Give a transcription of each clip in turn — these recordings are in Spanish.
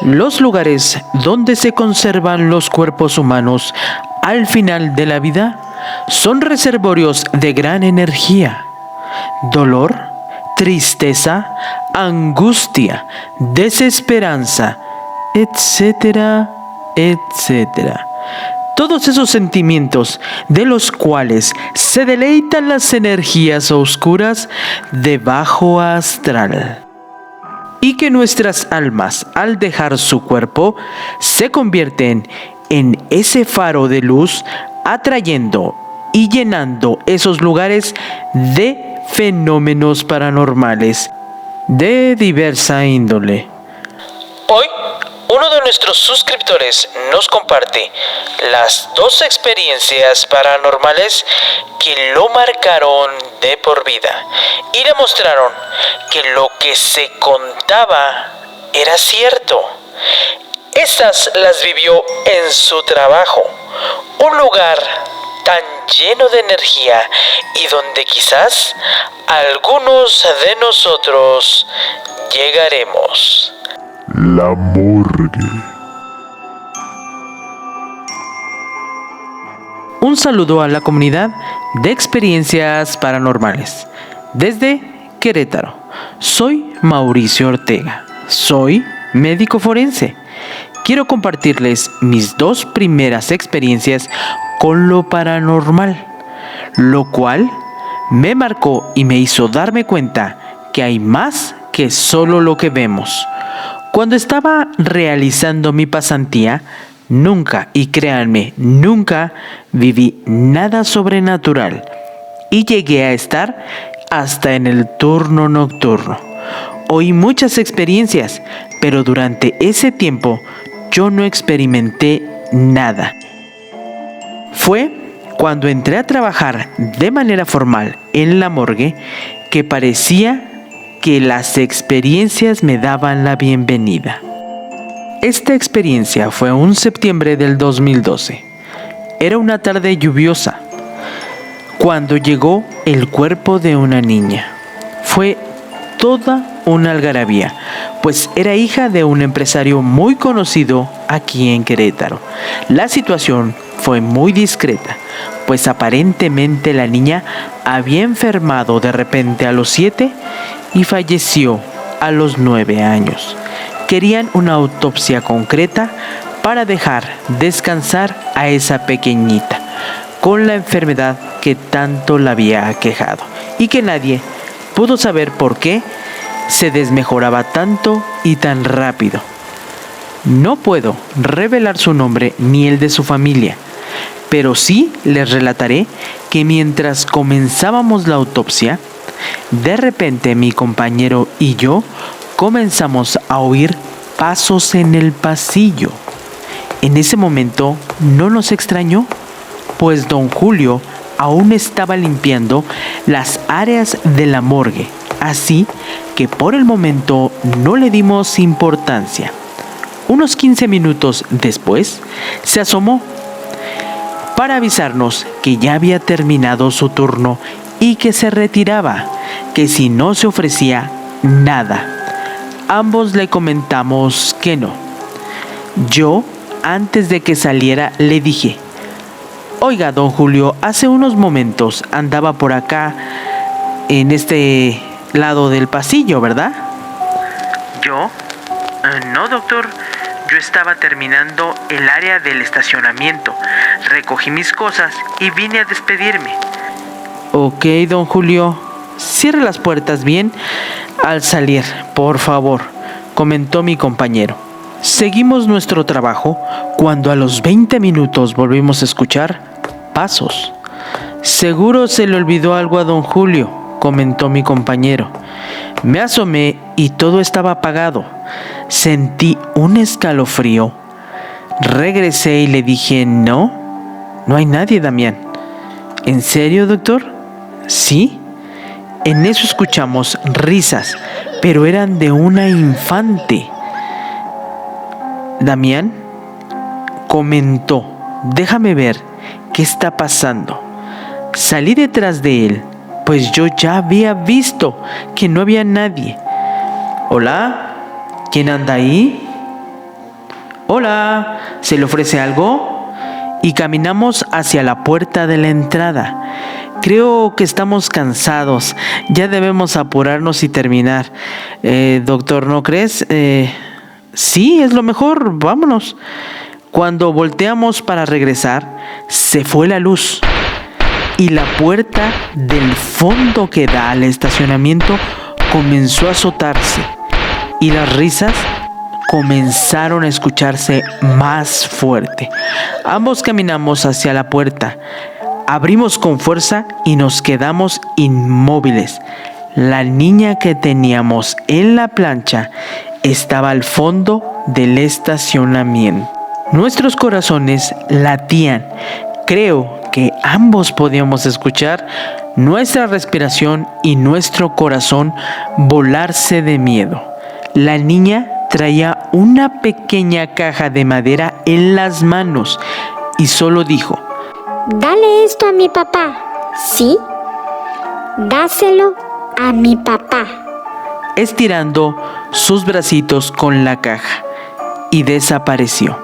Los lugares donde se conservan los cuerpos humanos al final de la vida son reservorios de gran energía, dolor, tristeza, angustia, desesperanza, etcétera, etcétera. Todos esos sentimientos de los cuales se deleitan las energías oscuras de bajo astral. Y que nuestras almas, al dejar su cuerpo, se convierten en ese faro de luz, atrayendo y llenando esos lugares de fenómenos paranormales de diversa índole. Hoy, uno de nuestros suscriptores nos comparte las 2 experiencias paranormales que lo marcaron de por vida y demostraron que lo que se contaba era cierto. Estas las vivió en su trabajo, un lugar tan lleno de energía y donde quizás algunos de nosotros llegaremos. La morgue. Un saludo a la comunidad de experiencias paranormales. Desde Querétaro, soy Mauricio Ortega. Soy médico forense. Quiero compartirles mis 2 primeras experiencias con lo paranormal, lo cual me marcó y me hizo darme cuenta que hay más que solo lo que vemos. Cuando estaba realizando mi pasantía, nunca, y créanme, nunca viví nada sobrenatural y llegué a estar hasta en el turno nocturno. Oí muchas experiencias, pero durante ese tiempo yo no experimenté nada. Fue cuando entré a trabajar de manera formal en la morgue que parecía que las experiencias me daban la bienvenida. Esta experiencia fue un septiembre del 2012. Era una tarde lluviosa cuando llegó el cuerpo de una niña. Fue toda una algarabía, pues era hija de un empresario muy conocido aquí en Querétaro. La situación fue muy discreta, pues aparentemente la niña había enfermado de repente a los 7 y falleció a los 9 años. Querían una autopsia concreta para dejar descansar a esa pequeñita con la enfermedad que tanto la había aquejado y que nadie pudo saber por qué se desmejoraba tanto y tan rápido. No puedo revelar su nombre ni el de su familia, pero sí les relataré que mientras comenzábamos la autopsia, de repente mi compañero y yo comenzamos a oír pasos en el pasillo. En ese momento no nos extrañó, pues don Julio aún estaba limpiando las áreas de la morgue, así que por el momento no le dimos importancia. Unos 15 minutos después se asomó para avisarnos que ya había terminado su turno y que se retiraba, que si no se ofrecía nada. Ambos le comentamos que no. Yo, antes de que saliera, le dije: oiga, don Julio, hace unos momentos andaba por acá, en este lado del pasillo, ¿verdad? ¿Yo? No, doctor. Yo estaba terminando el área del estacionamiento. Recogí mis cosas y vine a despedirme. Ok, don Julio. Cierre las puertas bien al salir, por favor, comentó mi compañero. Seguimos nuestro trabajo cuando a los 20 minutos volvimos a escuchar pasos. Seguro se le olvidó algo a don Julio, comentó mi compañero. Me asomé y todo estaba apagado. Sentí un escalofrío. Regresé y le dije: no hay nadie, Damián. ¿En serio, doctor? Sí. En eso escuchamos risas, pero eran de una infante. Damián comentó: déjame ver qué está pasando. Salí detrás de él, pues yo ya había visto que no había nadie. ¿Hola? ¿Quién anda ahí? Hola, ¿se le ofrece algo? Y caminamos hacia la puerta de la entrada. Creo que estamos cansados, ya debemos apurarnos y terminar. Doctor, ¿no crees? Sí, es lo mejor, vámonos. Cuando volteamos para regresar, se fue la luz y la puerta del fondo que da al estacionamiento comenzó a azotarse y las risas comenzaron a escucharse más fuerte. Ambos caminamos hacia la puerta, abrimos con fuerza y nos quedamos inmóviles. La niña que teníamos en la plancha estaba al fondo del estacionamiento. Nuestros corazones latían. Creo que ambos podíamos escuchar nuestra respiración y nuestro corazón volarse de miedo. La niña traía una pequeña caja de madera en las manos y solo dijo: Dale esto a mi papá, ¿sí? Dáselo a mi papá. estirando sus bracitos con la caja, y desapareció.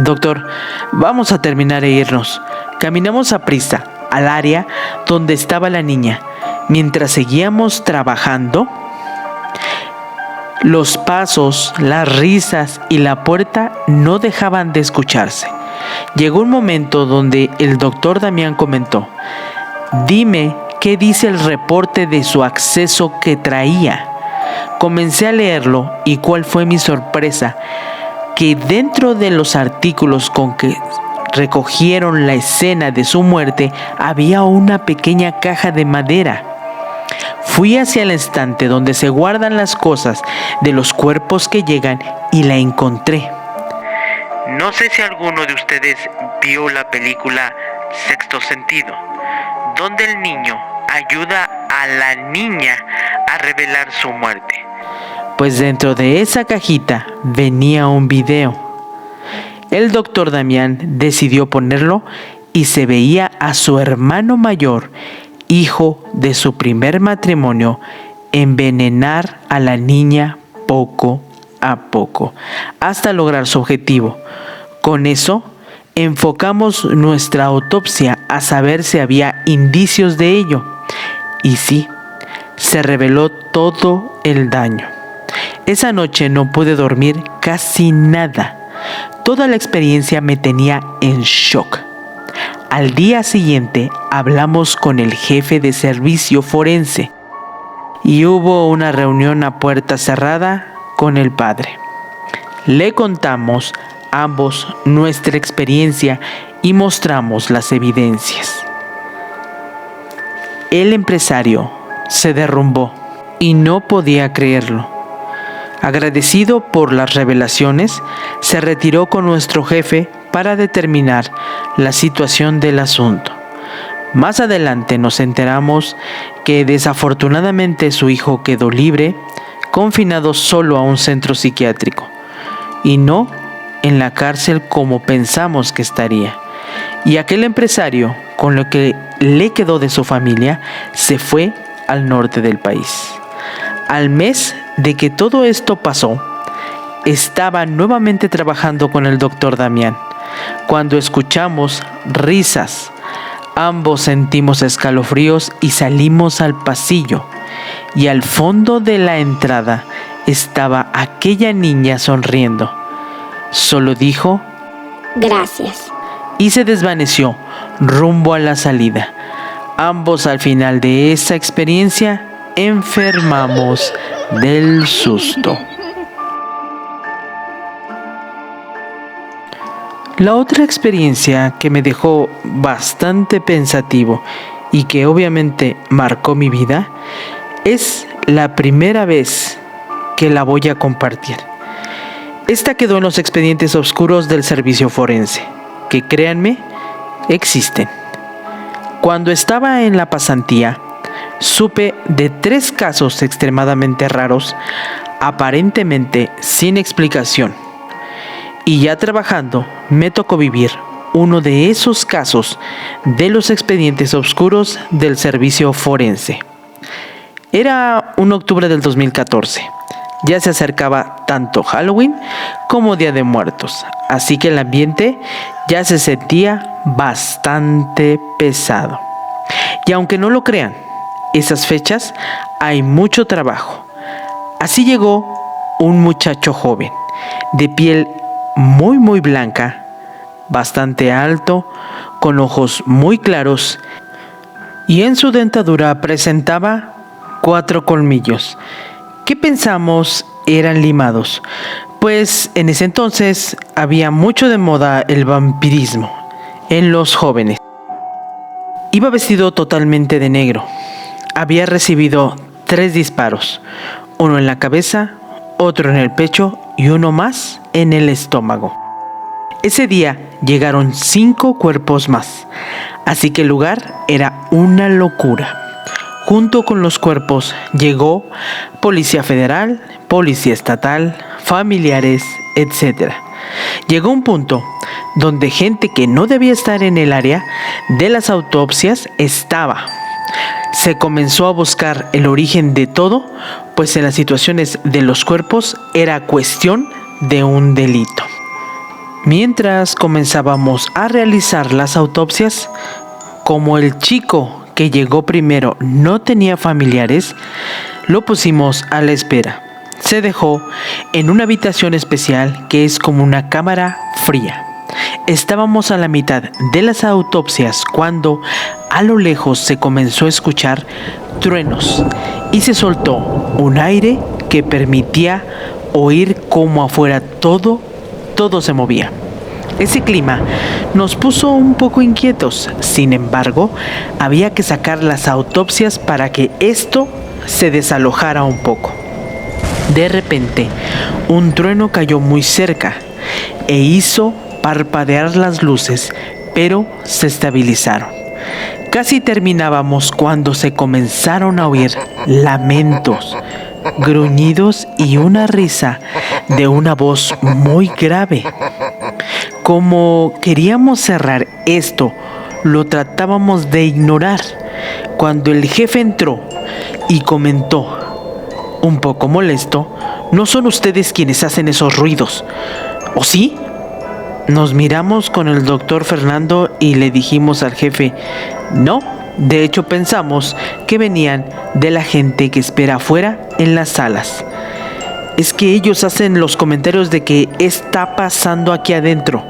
Doctor, vamos a terminar e irnos. Caminamos aprisa al área donde estaba la niña. Mientras seguíamos trabajando, los pasos, las risas y la puerta no dejaban de escucharse. Llegó un momento donde el doctor Damián comentó: dime qué dice el reporte de su acceso que traía. Comencé a leerlo y cuál fue mi sorpresa, que dentro de los artículos con que recogieron la escena de su muerte había una pequeña caja de madera. Fui hacia el estante donde se guardan las cosas de los cuerpos que llegan y la encontré. No sé si alguno de ustedes vio la película Sexto Sentido, donde el niño ayuda a la niña a revelar su muerte. Pues dentro de esa cajita venía un video. El doctor Damián decidió ponerlo y se veía a su hermano mayor, hijo de su primer matrimonio, envenenar a la niña poco a poco, hasta lograr su objetivo. Con eso, enfocamos nuestra autopsia a saber si había indicios de ello. Y sí, se reveló todo el daño. Esa noche no pude dormir casi nada. Toda la experiencia me tenía en shock. Al día siguiente hablamos con el jefe de servicio forense y hubo una reunión a puerta cerrada con el padre. Le contamos ambos nuestra experiencia y mostramos las evidencias. El empresario se derrumbó y no podía creerlo. Agradecido por las revelaciones, se retiró con nuestro jefe para determinar la situación del asunto. Más adelante nos enteramos que desafortunadamente su hijo quedó libre, confinado solo a un centro psiquiátrico, y no en la cárcel como pensamos que estaría. Y aquel empresario, con lo que le quedó de su familia, se fue al norte del país. Al mes de que todo esto pasó, estaba nuevamente trabajando con el doctor Damián, cuando escuchamos risas. Ambos sentimos escalofríos y salimos al pasillo, y al fondo de la entrada estaba aquella niña sonriendo. Solo dijo: Gracias. y se desvaneció rumbo a la salida. Ambos al final de esa experiencia enfermamos del susto. La otra experiencia que me dejó bastante pensativo y que obviamente marcó mi vida es la primera vez que la voy a compartir. Esta quedó en los expedientes oscuros del servicio forense, que créanme, existen. Cuando estaba en la pasantía, supe de 3 casos extremadamente raros, aparentemente sin explicación. Y ya trabajando, me tocó vivir uno de esos casos de los expedientes oscuros del servicio forense. Era un octubre del 2014. Ya se acercaba tanto Halloween como Día de Muertos, así que el ambiente ya se sentía bastante pesado. Y aunque no lo crean, esas fechas hay mucho trabajo. Así llegó un muchacho joven, de piel muy blanca, bastante alto, con ojos muy claros, y en su dentadura presentaba 4 colmillos, que pensamos eran limados, pues en ese entonces había mucho de moda el vampirismo en los jóvenes. Iba vestido totalmente de negro. Había recibido 3 disparos, uno en la cabeza, otro en el pecho y uno más en el estómago. Ese día llegaron 5 cuerpos más, así que el lugar era una locura. Junto con los cuerpos llegó Policía Federal, Policía Estatal, familiares, etc. Llegó un punto donde gente que no debía estar en el área de las autopsias estaba. Se comenzó a buscar el origen de todo, pues en las situaciones de los cuerpos era cuestión de un delito. Mientras comenzábamos a realizar las autopsias, como el chico que llegó primero no tenía familiares, lo pusimos a la espera. Se dejó en una habitación especial que es como una cámara fría. Estábamos a la mitad de las autopsias cuando a lo lejos se comenzó a escuchar truenos y se soltó un aire que permitía oír cómo afuera todo se movía. Ese clima nos puso un poco inquietos. Sin embargo, había que sacar las autopsias para que esto se desalojara un poco. De repente, un trueno cayó muy cerca e hizo parpadear las luces, pero se estabilizaron. Casi terminábamos cuando se comenzaron a oír lamentos, gruñidos y una risa de una voz muy grave. Como queríamos cerrar esto, lo tratábamos de ignorar, cuando el jefe entró y comentó, un poco molesto: ¿no son ustedes quienes hacen esos ruidos, o sí? Nos miramos con el doctor Fernando y le dijimos al jefe: no, de hecho pensamos que venían de la gente que espera afuera en las salas. Es que ellos hacen los comentarios de que está pasando aquí adentro.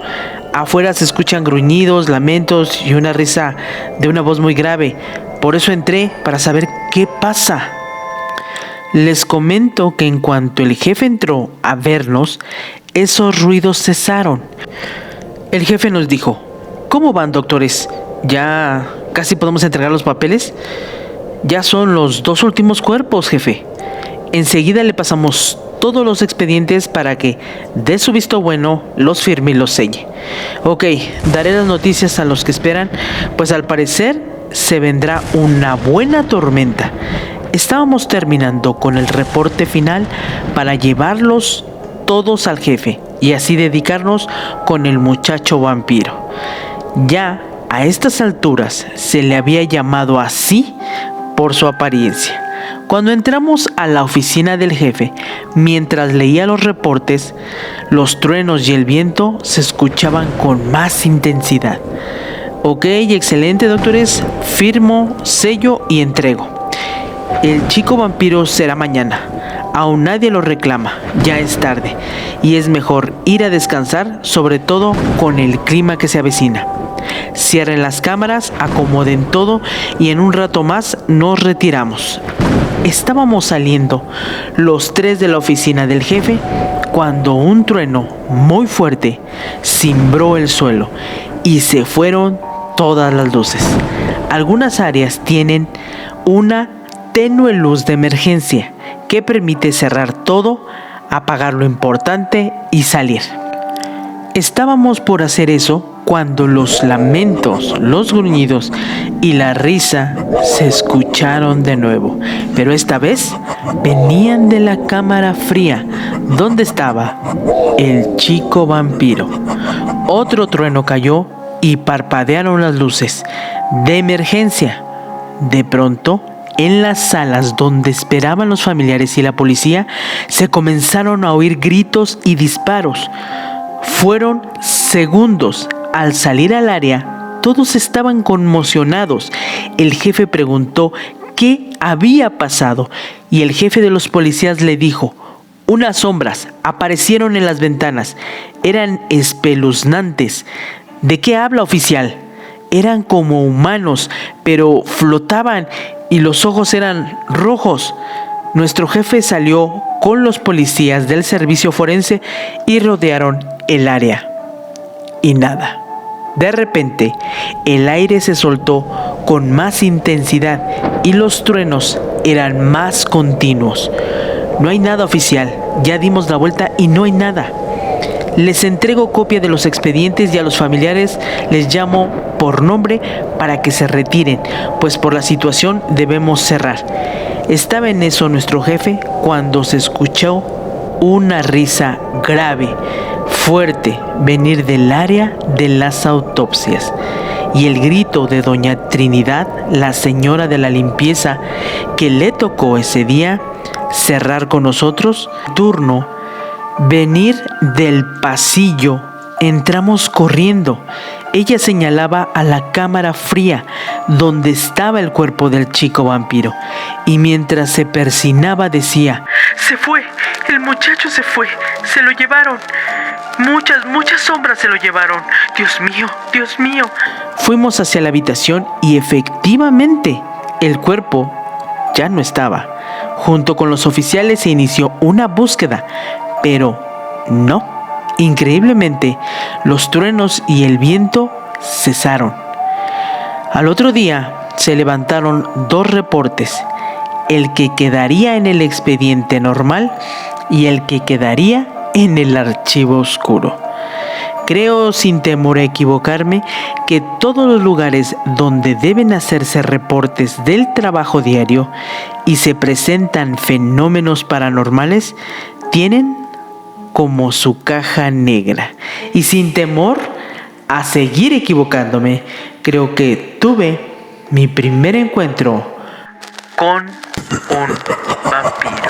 Afuera se escuchan gruñidos, lamentos y una risa de una voz muy grave. Por eso entré para saber qué pasa. Les comento que en cuanto el jefe entró a vernos, esos ruidos cesaron. El jefe nos dijo: ¿cómo van, doctores? ¿Ya casi podemos entregar los papeles? Ya son los 2 últimos cuerpos, jefe. Enseguida le pasamos todos los expedientes para que dé su visto bueno, los firme y los selle. Ok, daré las noticias a los que esperan, pues al parecer se vendrá una buena tormenta. Estábamos terminando con el reporte final para llevarlos todos al jefe y así dedicarnos con el muchacho vampiro. Ya a estas alturas se le había llamado así por su apariencia. Cuando entramos a la oficina del jefe, mientras leía los reportes, los truenos y el viento se escuchaban con más intensidad. Ok, excelente, doctores. Firmo, sello y entrego. El chico vampiro será mañana. Aún nadie lo reclama, ya es tarde y es mejor ir a descansar, sobre todo con el clima que se avecina. Cierren las cámaras, acomoden todo y en un rato más nos retiramos. Estábamos saliendo los 3 de la oficina del jefe cuando un trueno muy fuerte cimbró el suelo y se fueron todas las luces. Algunas áreas tienen una tenue luz de emergencia que permite cerrar todo, apagar lo importante y salir. Estábamos por hacer eso cuando los lamentos, los gruñidos y la risa se escucharon de nuevo, pero esta vez venían de la cámara fría donde estaba el chico vampiro. Otro trueno cayó y parpadearon las luces de emergencia. De pronto, en las salas donde esperaban los familiares y la policía, se comenzaron a oír gritos y disparos. Fueron segundos. Al salir al área, todos estaban conmocionados. El jefe preguntó qué había pasado y el jefe de los policías le dijo: unas sombras aparecieron en las ventanas. Eran espeluznantes. ¿De qué habla, oficial? Eran como humanos, pero flotaban y los ojos eran rojos. Nuestro jefe salió con los policías del servicio forense y rodearon el área. Y nada. De repente, el aire se soltó con más intensidad y los truenos eran más continuos. No hay nada, oficial. Ya dimos la vuelta y no hay nada. Les entrego copia de los expedientes y a los familiares les llamo por nombre para que se retiren, pues por la situación debemos cerrar. Estaba en eso nuestro jefe cuando se escuchó una risa grave, fuerte, venir del área de las autopsias. Y el grito de doña Trinidad, la señora de la limpieza, que le tocó ese día cerrar con nosotros turno, venir del pasillo. Entramos corriendo. Ella señalaba a la cámara fría donde estaba el cuerpo del chico vampiro y mientras se persinaba decía: se fue, el muchacho se fue, se lo llevaron. Muchas sombras se lo llevaron. Dios mío, Dios mío. Fuimos hacia la habitación y efectivamente el cuerpo ya no estaba. Junto con los oficiales se inició una búsqueda, pero no. Increíblemente, los truenos y el viento cesaron. Al otro día se levantaron 2 reportes, el que quedaría en el expediente normal y el que quedaría en el archivo oscuro. Creo, sin temor a equivocarme, que todos los lugares donde deben hacerse reportes del trabajo diario y se presentan fenómenos paranormales tienen como su caja negra. Y sin temor a seguir equivocándome, creo que tuve mi primer encuentro con un vampiro.